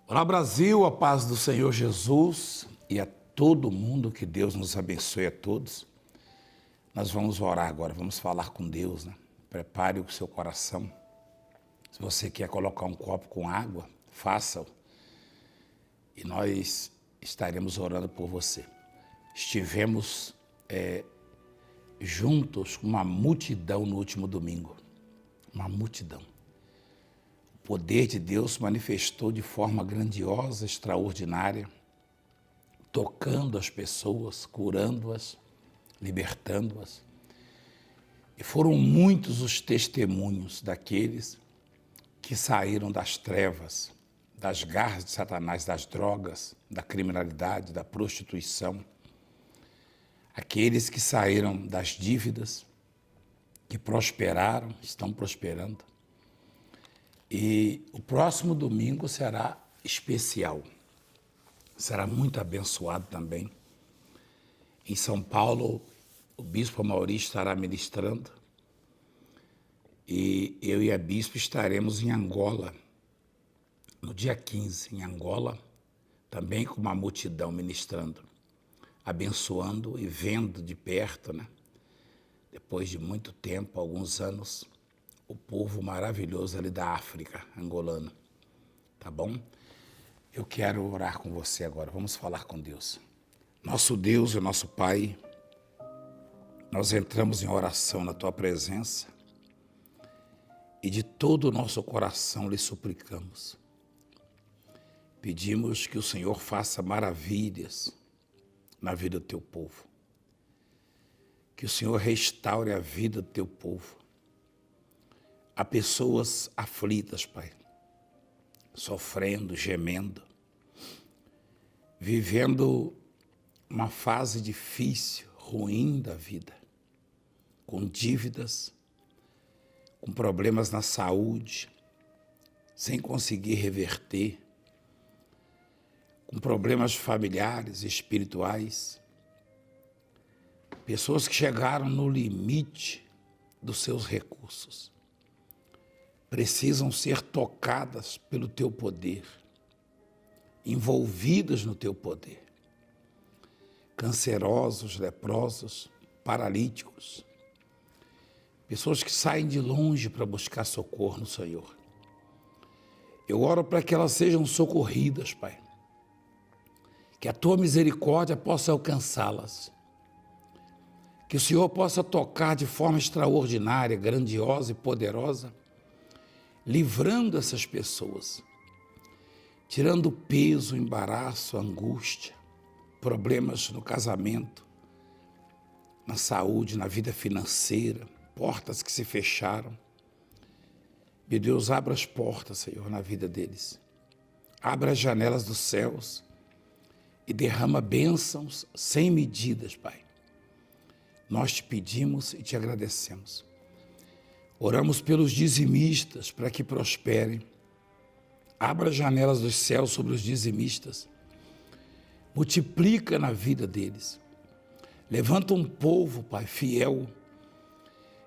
Olá, Brasil, a paz do Senhor Jesus e a todo mundo, que Deus nos abençoe a todos. Nós vamos orar agora, vamos falar com Deus, né? Prepare o seu coração. Se você quer colocar um copo com água, faça-o. E nós estaremos orando por você. Estivemos juntos com uma multidão no último domingo. Uma multidão. O poder de Deus se manifestou de forma grandiosa, extraordinária, tocando as pessoas, curando-as, libertando-as. E foram muitos os testemunhos daqueles que saíram das trevas, das garras de Satanás, das drogas, da criminalidade, da prostituição. Aqueles que saíram das dívidas, que prosperaram, estão prosperando. E o próximo domingo será especial, será muito abençoado também. Em São Paulo, o bispo Maurício estará ministrando e eu e a bispo estaremos em Angola, no dia 15, em Angola, também com uma multidão ministrando, abençoando e vendo de perto, né? Depois de muito tempo, alguns anos, o povo maravilhoso ali da África, angolano, tá bom? Eu quero orar com você agora, vamos falar com Deus. Nosso Deus e nosso Pai, nós entramos em oração na Tua presença e de todo o nosso coração lhe suplicamos. Pedimos que o Senhor faça maravilhas na vida do Teu povo, que o Senhor restaure a vida do Teu povo. Há pessoas aflitas, Pai, sofrendo, gemendo, vivendo uma fase difícil, ruim da vida, com dívidas, com problemas na saúde, sem conseguir reverter, com problemas familiares e espirituais, pessoas que chegaram no limite dos seus recursos. Precisam ser tocadas pelo Teu poder, envolvidas no Teu poder. Cancerosos, leprosos, paralíticos, pessoas que saem de longe para buscar socorro no Senhor. Eu oro para que elas sejam socorridas, Pai, que a Tua misericórdia possa alcançá-las, que o Senhor possa tocar de forma extraordinária, grandiosa e poderosa, livrando essas pessoas, tirando o peso, o embaraço, a angústia, problemas no casamento, na saúde, na vida financeira, portas que se fecharam. Meu Deus, abra as portas, Senhor, na vida deles. Abra as janelas dos céus e derrama bênçãos sem medidas, Pai. Nós te pedimos e te agradecemos. Oramos pelos dizimistas para que prosperem. Abra as janelas dos céus sobre os dizimistas. Multiplica na vida deles. Levanta um povo, Pai, fiel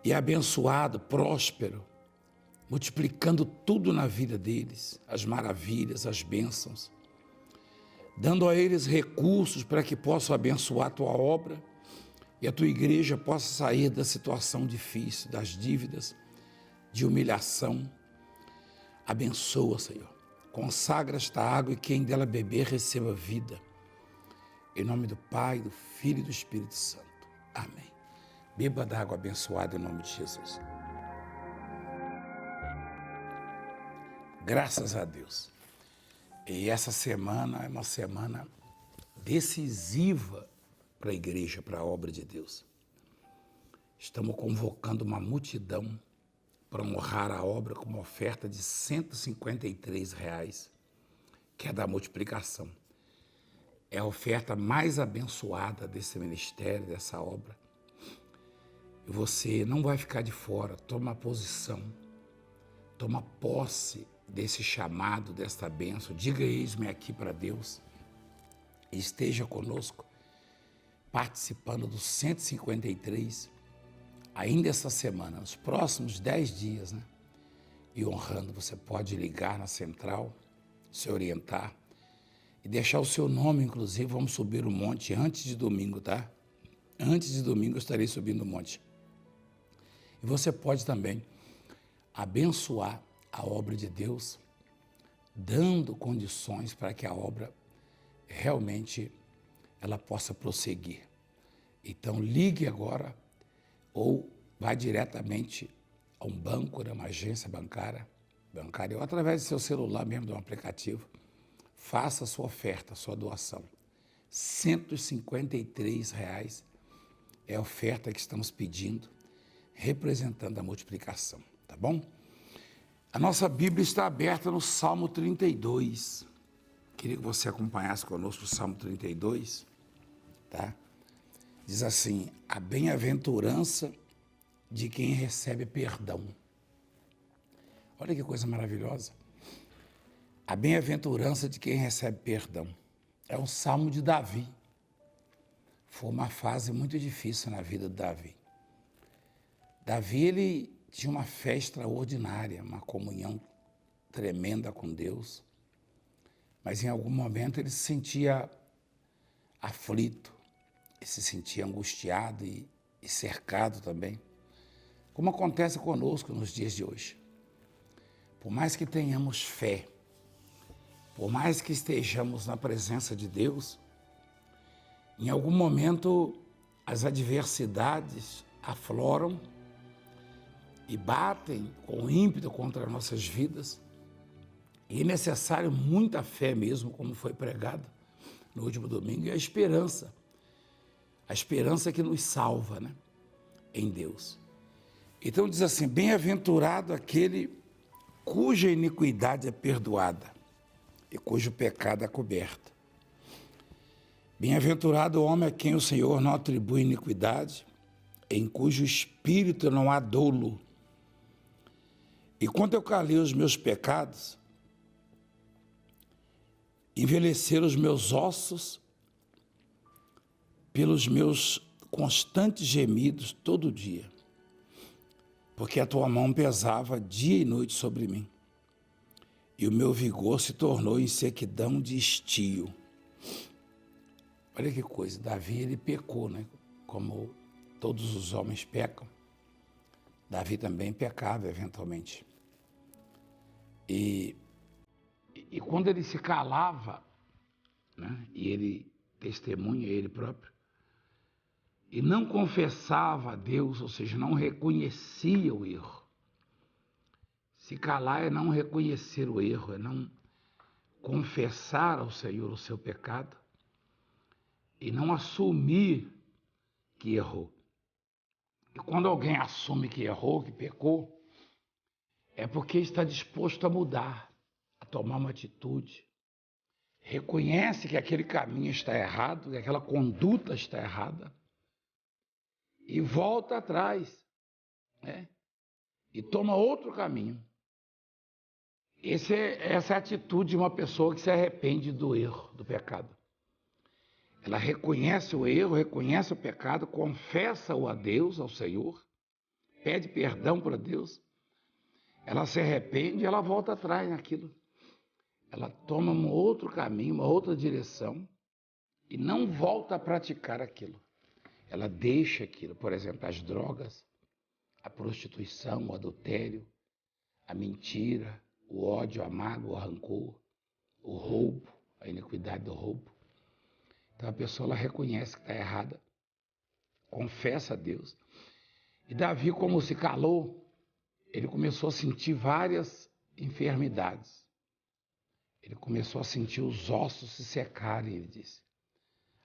e abençoado, próspero, multiplicando tudo na vida deles, as maravilhas, as bênçãos, dando a eles recursos para que possam abençoar a Tua obra e a Tua igreja possa sair da situação difícil, das dívidas, de humilhação. Abençoa, Senhor. Consagra esta água e quem dela beber receba vida. Em nome do Pai, do Filho e do Espírito Santo. Amém. Beba da água abençoada em nome de Jesus. Graças a Deus. E essa semana é uma semana decisiva para a igreja, para a obra de Deus. Estamos convocando uma multidão para honrar a obra com uma oferta de R$153, que é da multiplicação. É a oferta mais abençoada desse ministério, dessa obra. E você não vai ficar de fora, toma posição, toma posse desse chamado, desta bênção. Diga: eis-me aqui para Deus. E esteja conosco, participando do 153, ainda essa semana, nos próximos 10 dias, né? E honrando. Você pode ligar na central se orientar e deixar o seu nome, inclusive, vamos subir o monte antes de domingo, tá? Antes de domingo eu estarei subindo o monte. E você pode também abençoar a obra de Deus, dando condições para que a obra realmente ela possa prosseguir. Então ligue agora ou vá diretamente a um banco, uma agência bancária, ou através do seu celular mesmo, de um aplicativo, faça a sua oferta, a sua doação. R$ 153 é a oferta que estamos pedindo, representando a multiplicação, tá bom? A nossa Bíblia está aberta no Salmo 32. Queria que você acompanhasse conosco o Salmo 32, tá? Diz assim: a bem-aventurança de quem recebe perdão. Olha que coisa maravilhosa. A bem-aventurança de quem recebe perdão. É um salmo de Davi. Foi uma fase muito difícil na vida de Davi. Davi, ele tinha uma fé extraordinária, uma comunhão tremenda com Deus, mas em algum momento ele se sentia aflito, ele se sentia angustiado e cercado também, como acontece conosco nos dias de hoje. Por mais que tenhamos fé, por mais que estejamos na presença de Deus, em algum momento as adversidades afloram e batem com ímpeto contra as nossas vidas. E é necessário muita fé mesmo, como foi pregado no último domingo, e a esperança que nos salva, né, em Deus. Então diz assim: bem-aventurado aquele cuja iniquidade é perdoada e cujo pecado é coberto. Bem-aventurado o homem a quem o Senhor não atribui iniquidade, em cujo espírito não há dolo. E quando eu calei os meus pecados, envelheceram os meus ossos pelos meus constantes gemidos todo dia, porque a tua mão pesava dia e noite sobre mim, e o meu vigor se tornou em sequidão de estio. Olha que coisa, Davi, ele pecou, né? Como todos os homens pecam, Davi também pecava eventualmente. E quando ele se calava, né, e ele testemunha ele próprio, e não confessava a Deus, ou seja, não reconhecia o erro. Se calar é não reconhecer o erro, é não confessar ao Senhor o seu pecado e não assumir que errou. E quando alguém assume que errou, que pecou, é porque está disposto a mudar, a tomar uma atitude. Reconhece que aquele caminho está errado, que aquela conduta está errada, e volta atrás, né? E toma outro caminho. Essa é a atitude de uma pessoa que se arrepende do erro, do pecado. Ela reconhece o erro, reconhece o pecado, confessa-o a Deus, ao Senhor, pede perdão para Deus, ela se arrepende e ela volta atrás naquilo. Ela toma um outro caminho, uma outra direção e não volta a praticar aquilo. Ela deixa aquilo, por exemplo, as drogas, a prostituição, o adultério, a mentira, o ódio, a mágoa, o rancor, o roubo, a iniquidade do roubo. Então a pessoa ela reconhece que está errada, confessa a Deus. E Davi, como se calou, ele começou a sentir várias enfermidades. Ele começou a sentir os ossos se secarem, ele disse.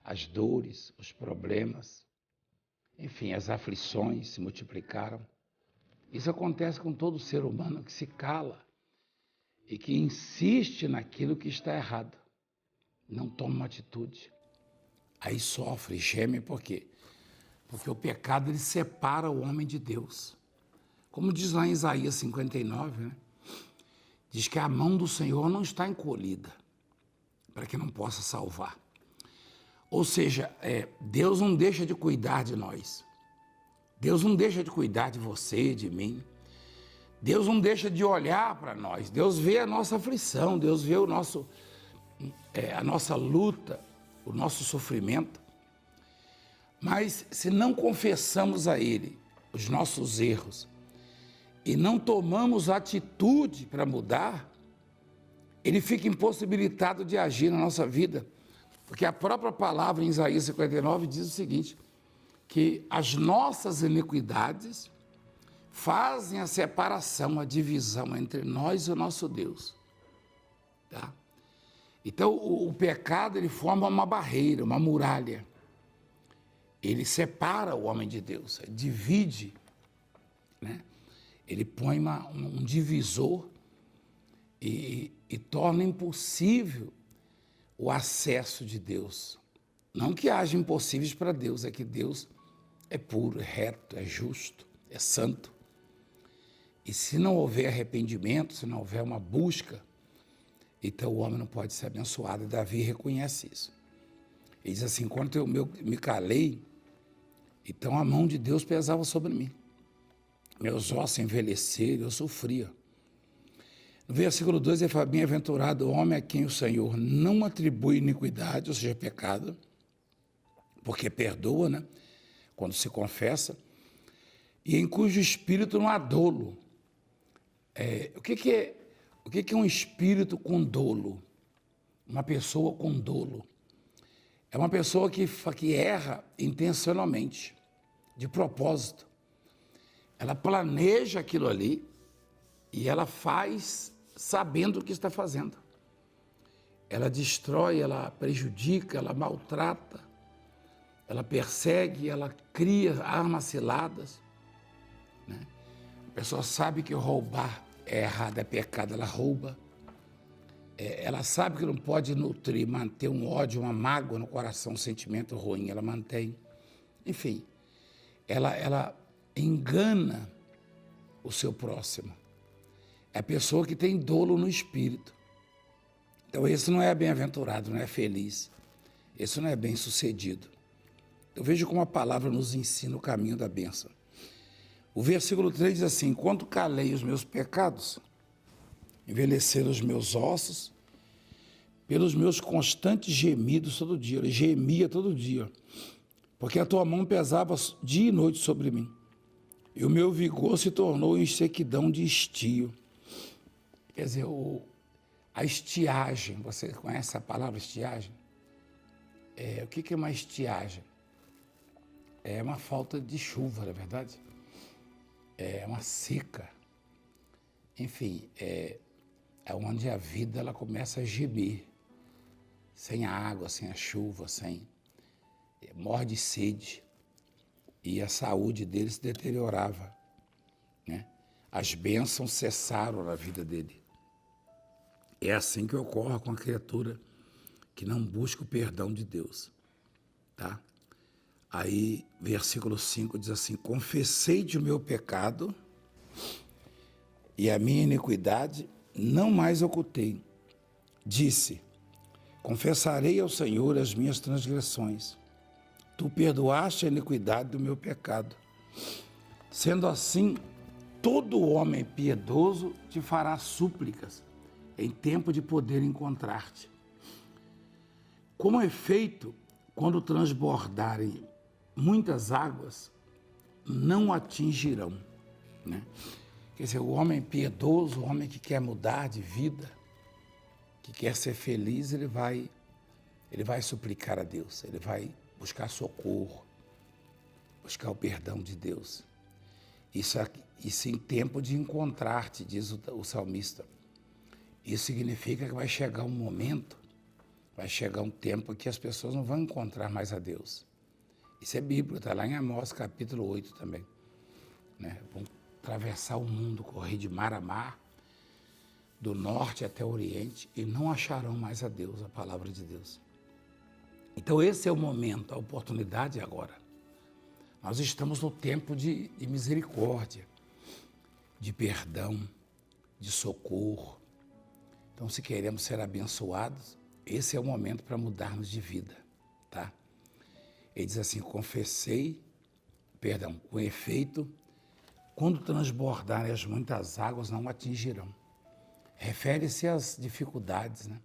As dores, os problemas, enfim, as aflições se multiplicaram. Isso acontece com todo ser humano que se cala e que insiste naquilo que está errado. Não toma uma atitude. Aí sofre, geme, por quê? Porque o pecado ele separa o homem de Deus. Como diz lá em Isaías 59, né? Diz que a mão do Senhor não está encolhida para que não possa salvar. Ou seja, Deus não deixa de cuidar de nós. Deus não deixa de cuidar de você, de mim. Deus não deixa de olhar para nós. Deus vê a nossa aflição, Deus vê a nossa luta, o nosso sofrimento. Mas se não confessamos a Ele os nossos erros e não tomamos atitude para mudar, Ele fica impossibilitado de agir na nossa vida. Porque a própria palavra em Isaías 59 diz o seguinte, que as nossas iniquidades fazem a separação, a divisão entre nós e o nosso Deus. Tá? Então, o pecado, ele forma uma barreira, uma muralha. Ele separa o homem de Deus, divide, né? Ele põe um divisor e torna impossível o acesso de Deus. Não que haja impossíveis para Deus, é que Deus é puro, é reto, é justo, é santo. E se não houver arrependimento, se não houver uma busca, então o homem não pode ser abençoado. E Davi reconhece isso. Ele diz assim, quando eu me calei, então a mão de Deus pesava sobre mim. Meus ossos envelheceram, eu sofria. No versículo 2 ele fala, bem-aventurado o homem a quem o Senhor não atribui iniquidade, ou seja, pecado, porque perdoa, né? Quando se confessa, e em cujo espírito não há dolo. O que é um espírito com dolo? Uma pessoa com dolo. É uma pessoa que erra intencionalmente, de propósito. Ela planeja aquilo ali e ela faz sabendo o que está fazendo. Ela destrói, ela prejudica, ela maltrata, ela persegue, ela cria armas ciladas. Né? A pessoa sabe que roubar é errado, é pecado, ela rouba. Ela sabe que não pode nutrir, manter um ódio, uma mágoa no coração, um sentimento ruim, ela mantém. Enfim, ela engana o seu próximo. É a pessoa que tem dolo no espírito. Então esse não é bem-aventurado, não é feliz. Esse não é bem-sucedido. Eu vejo como a palavra nos ensina o caminho da bênção. O versículo 3 diz assim, enquanto calei os meus pecados, envelheceram os meus ossos, pelos meus constantes gemidos todo dia. Ele gemia todo dia, porque a tua mão pesava dia e noite sobre mim, e o meu vigor se tornou em sequidão de estio. Quer dizer, a estiagem, você conhece a palavra estiagem? O que é uma estiagem? É uma falta de chuva, não é verdade? É uma seca. Enfim, é onde a vida ela começa a gemer, sem a água, sem a chuva, morre de sede, e a saúde dele se deteriorava, né? As bênçãos cessaram na vida dele. É assim que ocorre com a criatura que não busca o perdão de Deus, tá? Aí, versículo 5 diz assim, confessei-te o meu pecado e a minha iniquidade não mais ocultei. Disse, confessarei ao Senhor as minhas transgressões. Tu perdoaste a iniquidade do meu pecado. Sendo assim, todo homem piedoso te fará súplicas em tempo de poder encontrar-te. Como é feito quando transbordarem muitas águas, não atingirão, né? Quer dizer, o homem piedoso, o homem que quer mudar de vida, que quer ser feliz, ele vai suplicar a Deus, ele vai buscar socorro, buscar o perdão de Deus. Isso em tempo de encontrar-te, diz o salmista. Isso significa que vai chegar um momento, vai chegar um tempo que as pessoas não vão encontrar mais a Deus. Isso é bíblico, está lá em Amós, capítulo 8 também. Né? Vão atravessar o mundo, correr de mar a mar, do norte até o oriente, e não acharão mais a Deus, a palavra de Deus. Então esse é o momento, a oportunidade é agora. Nós estamos no tempo de misericórdia, de perdão, de socorro. Então, se queremos ser abençoados, esse é o momento para mudarmos de vida, tá? Ele diz assim, com efeito, quando transbordarem as muitas águas, não atingirão. Refere-se às dificuldades, né?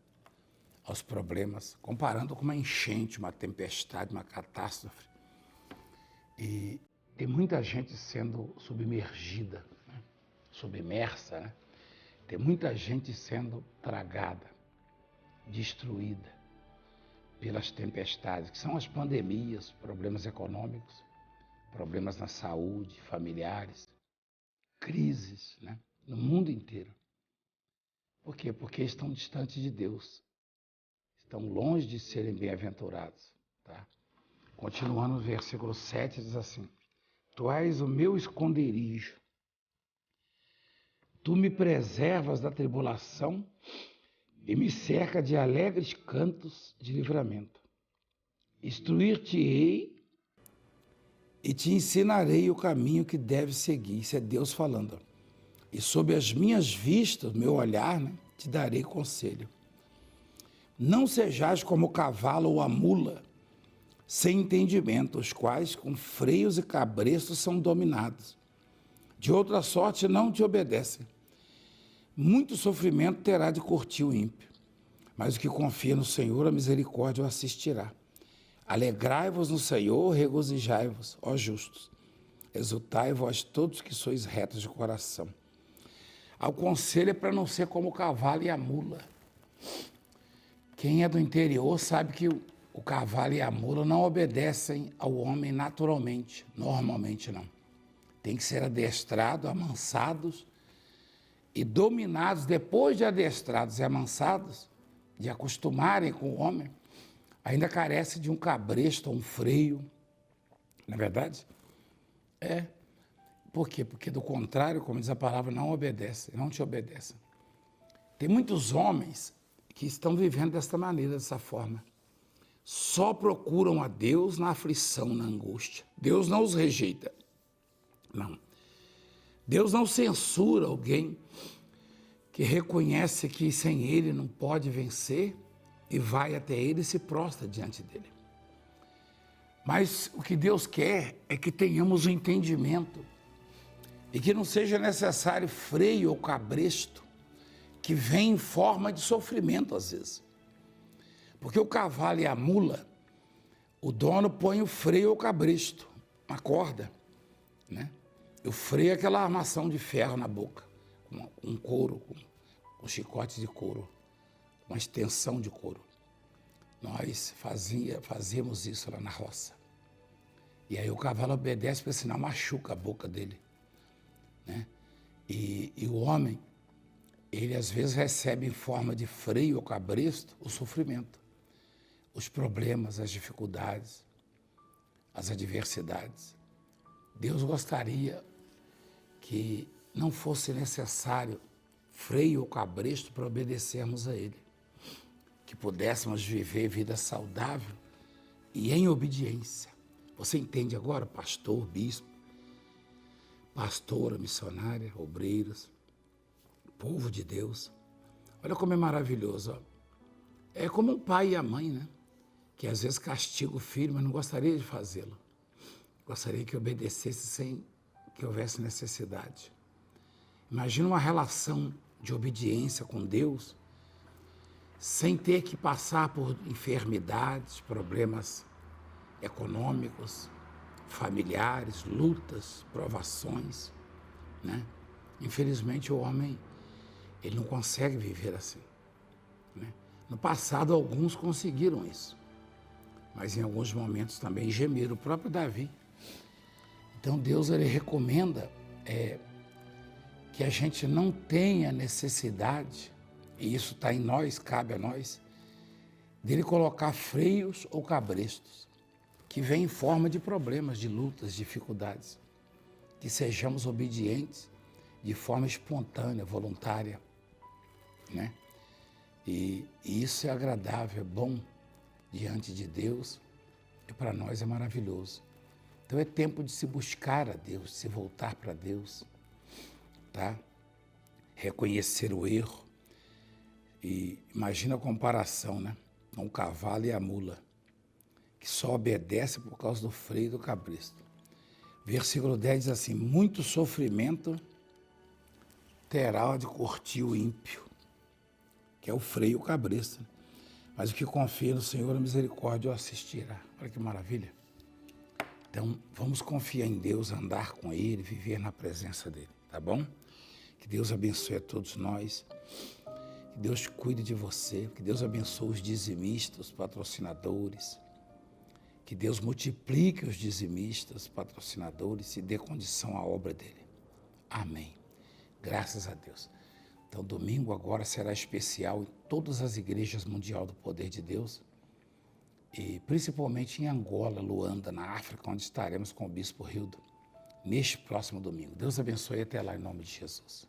Aos problemas, comparando com uma enchente, uma tempestade, uma catástrofe. E tem muita gente sendo submergida, né? Submersa, né? Tem muita gente sendo tragada, destruída pelas tempestades, que são as pandemias, problemas econômicos, problemas na saúde, familiares, crises, né? No mundo inteiro. Por quê? Porque estão distantes de Deus, estão longe de serem bem-aventurados. Tá? Continuando no versículo 7, diz assim: Tu és o meu esconderijo, tu me preservas da tribulação e me cerca de alegres cantos de livramento. Instruir-te-ei e te ensinarei o caminho que deves seguir. Isso é Deus falando. E sob as minhas vistas, meu olhar, né, te darei conselho. Não sejais como o cavalo ou a mula, sem entendimento, os quais com freios e cabrestos são dominados. De outra sorte não te obedecem. Muito sofrimento terá de curtir o ímpio, mas o que confia no Senhor, a misericórdia o assistirá. Alegrai-vos no Senhor, regozijai-vos, ó justos. Exultai vós todos que sois retos de coração. O conselho é para não ser como o cavalo e a mula. Quem é do interior sabe que o cavalo e a mula não obedecem ao homem naturalmente, normalmente não. Tem que ser adestrados, amansados e dominados, depois de adestrados e amansados, de acostumarem com o homem, ainda carece de um cabresto, um freio. Não é verdade? É. Por quê? Porque do contrário, como diz a palavra, não obedece, não te obedece. Tem muitos homens que estão vivendo desta maneira, dessa forma. Só procuram a Deus na aflição, na angústia. Deus não os rejeita. Não. Deus não censura alguém que reconhece que sem Ele não pode vencer e vai até Ele e se prostra diante dEle. Mas o que Deus quer é que tenhamos o entendimento e que não seja necessário freio ou cabresto que vem em forma de sofrimento às vezes. Porque o cavalo e a mula, o dono põe o freio ou cabresto, uma corda, né? O freio é aquela armação de ferro na boca, com um couro, com chicote de couro, uma extensão de couro. Nós fazíamos isso lá na roça. E aí o cavalo obedece, porque senão machuca a boca dele, né? E o homem, ele às vezes recebe em forma de freio ou cabresto o sofrimento, os problemas, as dificuldades, as adversidades. Deus gostaria que não fosse necessário freio ou cabresto para obedecermos a Ele, que pudéssemos viver vida saudável e em obediência. Você entende agora, pastor, bispo, pastora, missionária, obreiros, povo de Deus? Olha como é maravilhoso. Ó. É como um pai e a mãe, né? Que às vezes castiga o filho, mas não gostaria de fazê-lo. Gostaria que obedecesse sem que houvesse necessidade. Imagina uma relação de obediência com Deus, sem ter que passar por enfermidades, problemas econômicos, familiares, lutas, provações, né? Infelizmente o homem, ele não consegue viver assim, né? No passado alguns conseguiram isso, mas em alguns momentos também gemeram, o próprio Davi. Então Deus, ele recomenda que a gente não tenha necessidade, e isso está em nós, cabe a nós, dele colocar freios ou cabrestos, que vêm em forma de problemas, de lutas, dificuldades. Que sejamos obedientes de forma espontânea, voluntária, né? E isso é agradável, é bom diante de Deus e para nós é maravilhoso. Então é tempo de se buscar a Deus, de se voltar para Deus, tá? Reconhecer o erro. E imagina a comparação, né? Um cavalo e a mula, que só obedece por causa do freio do cabresto. Versículo 10 diz assim: muito sofrimento terá de curtir o ímpio, que é o freio cabresto. Mas o que confia no Senhor, a misericórdia o assistirá. Olha que maravilha. Então, vamos confiar em Deus, andar com Ele, viver na presença dEle, tá bom? Que Deus abençoe a todos nós. Que Deus cuide de você. Que Deus abençoe os dizimistas, os patrocinadores. Que Deus multiplique os dizimistas, os patrocinadores e dê condição à obra dEle. Amém. Graças a Deus. Então, domingo agora será especial em todas as igrejas mundial do Poder de Deus e principalmente em Angola, Luanda, na África, onde estaremos com o Bispo Hildo neste próximo domingo. Deus abençoe e até lá em nome de Jesus.